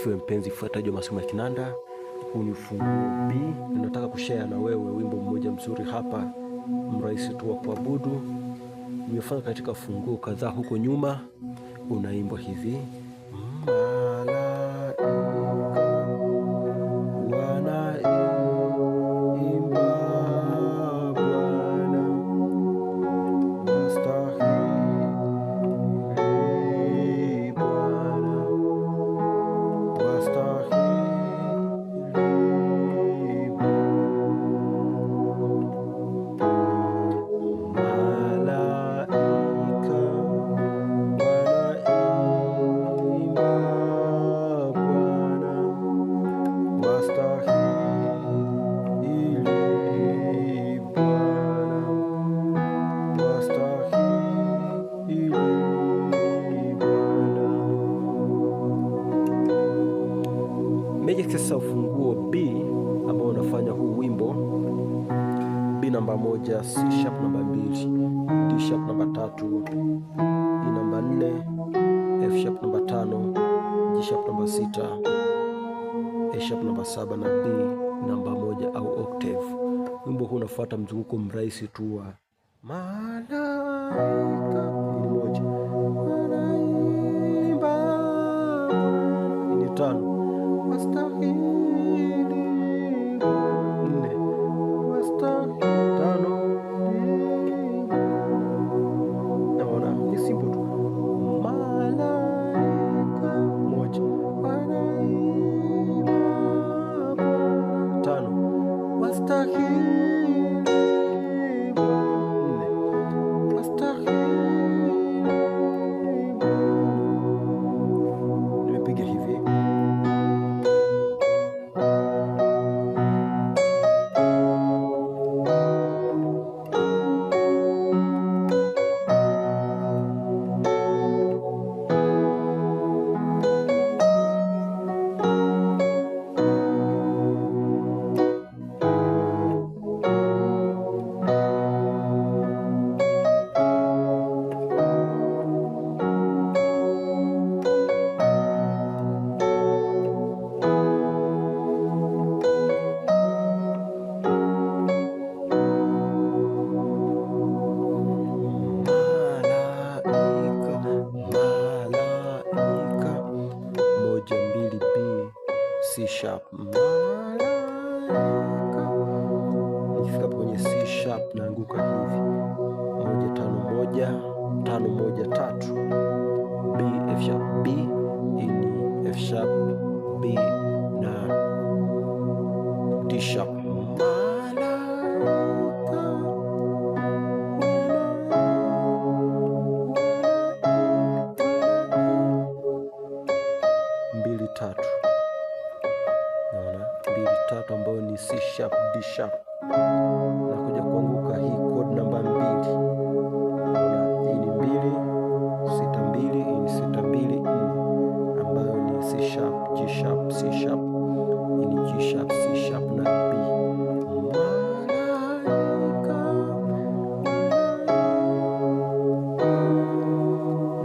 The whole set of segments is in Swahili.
asifiwe mpenzi fuataji wa masomo ya kinanda. Huu ni ufunguo B. Ninataka kushare na wewe wimbo mmoja mzuri hapa, mrahisi tu wa kuabudu. Nimefanya katika funguo kadhaa huko nyuma. Unaimbwa hivi: Sasa ufunguo B ambao unafanya huu wimbo: B namba 1, C sharp namba 2, D sharp namba 3, E namba 4, F sharp namba 5, G sharp namba 6, A sharp namba 7 na B namba 1 au octave. Wimbo huu unafuata mzunguko mrahisi tu wa malaika. Ni moja, ni 5, wastahili 4, wastahili 5. Naona ni simple tu. Malaika 1, wanaimba 5, wastahili 4, wastahili. Nimepiga hivi. C sharp, malaika. Nikifika kwenye C sharp naanguka hivi: 1 5 1 5 1 3, B F sharp B, E ni F sharp B na D sharp. Mbili tatu, naona 2 3 ambayo ni C sharp D sharp. Nakuja kuanguka hii chord namba 2. Naona hii ni 2 6 2, hii ni 6 2 4, ambayo ni C sharp G sharp C sharp, hii ni G sharp C sharp na B.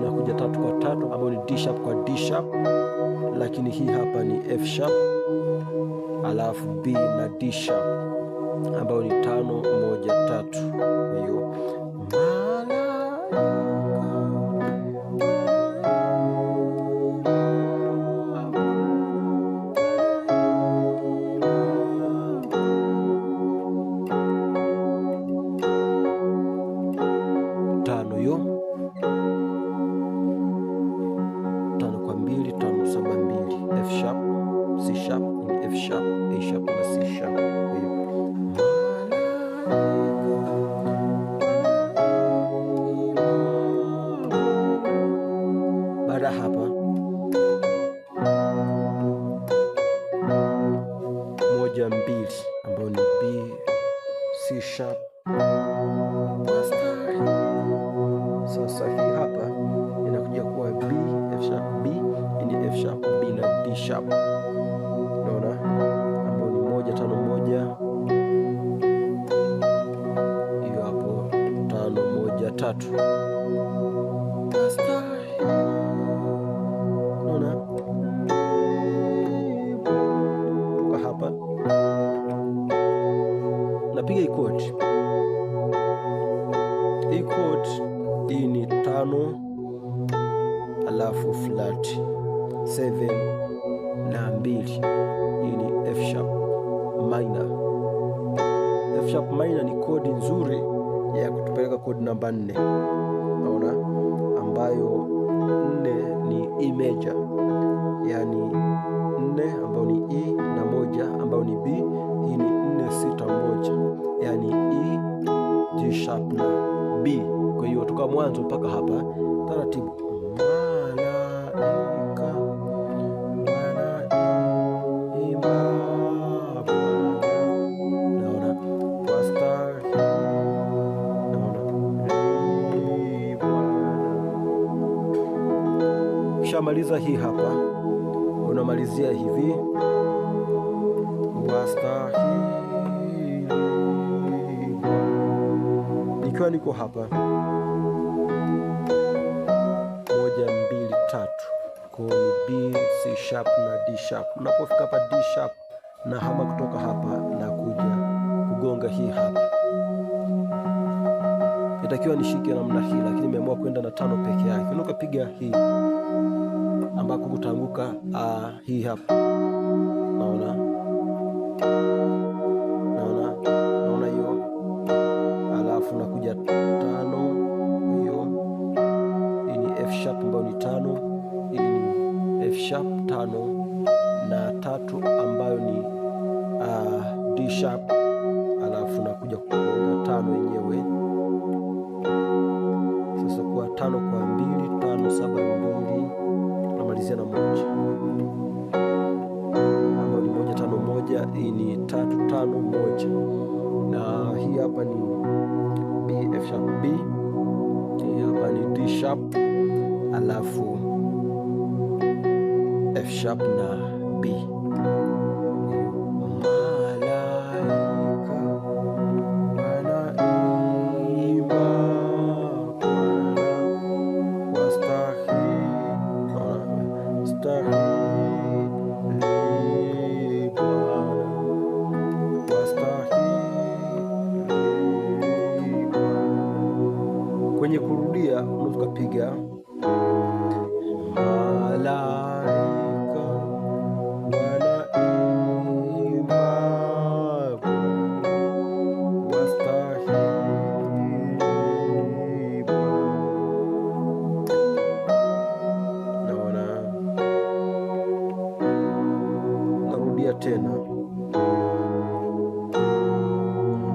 Nakuja 3 kwa 3 ambayo ni D sharp kwa D sharp, lakini hii hapa ni F sharp alafu B na D sharp ambayo ni 5 1 3. Hiyo hiyo 5 kwa 2 5 7 2, F sharp C sharp, F sharp A sharp na C sharp. Baada hapa 1 2 ambayo ni B C sharp. Sasa hii hapa inakuja kuwa B F sharp B, ni F sharp B na D sharp. Unaona ambayo ni 1 5 1, hiyo hapo 5 1 3. Unaona Tunapiga hii chord. Hii chord hii ni 5 alafu flat 7 na 2. Hii ni F sharp minor. F sharp minor ni kodi nzuri ya kutupeleka kodi namba 4. Naona ambayo 4 ni E major, yani 4 ambayo ni E na 1 ambayo ni B. Hii ni 4 6 1, yani E, G sharp na B. Kwa hiyo toka mwanzo mpaka hapa taratibu. Ukishamaliza hii hapa unamalizia hivi, wastahili. Nikiwa niko hapa 1 2 3, kwa ni B, C sharp na D sharp. Unapofika hapa D sharp na hama kutoka hapa na kuja kugonga hii hapa. Itakiwa nishike namna hii, lakini nimeamua kwenda na 5 peke yake. Unapiga hii ambako kutanguka hii hapa. Naona hiyo, alafu nakuja 5. Hiyo hii ni F sharp ambayo ni 5. Hii ni F sharp 5 na 3 ambayo ni D sharp, alafu nakuja kugonga 5 yenyewe. Sasa kwa 5 kwa 2, 5 7 2, namalizia na 1 ambayo ni 1 5 1. Hii ni 3 5 1, na hii hapa ni B, F sharp B. Hii hapa ni D sharp, alafu F sharp na B. Kwenye kurudia unaweza kupiga malaika wanaimba wastahili. Naona narudia tena.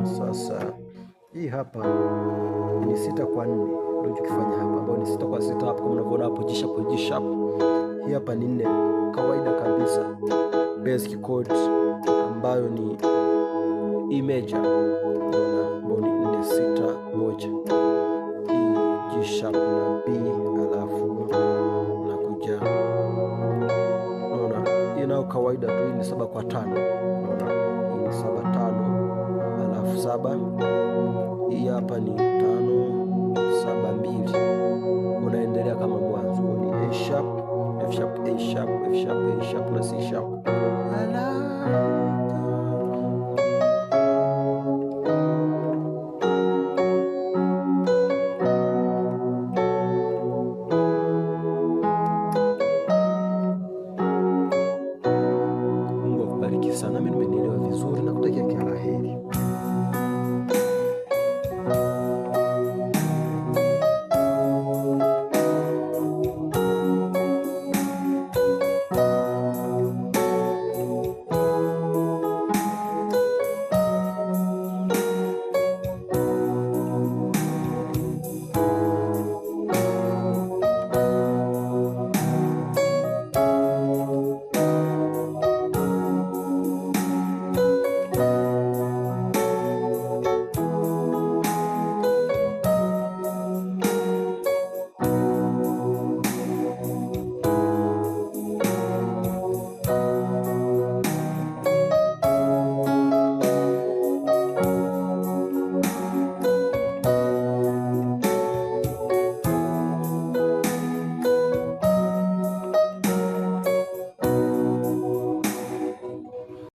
Sasa hii hapa ni 6 kwa 4, ndio tukifanya hapa, ambapo ni 6 kwa 6 hapa, kama unavyoona hapo G sharp G sharp. Hii hapa ni 4 kawaida kabisa, basic chord ambayo ni E major, ambayo ni 4 6 1. E G sharp na B, alafu nakuja, unaona hii nayo kawaida tu. Hii ni 7 kwa 5, unaona hii ni 7 5, alafu 7. Hii hapa ni 5 7 2. Unaendelea kama mwanzo, ni A sharp F sharp A sharp F sharp A sharp na C sharp.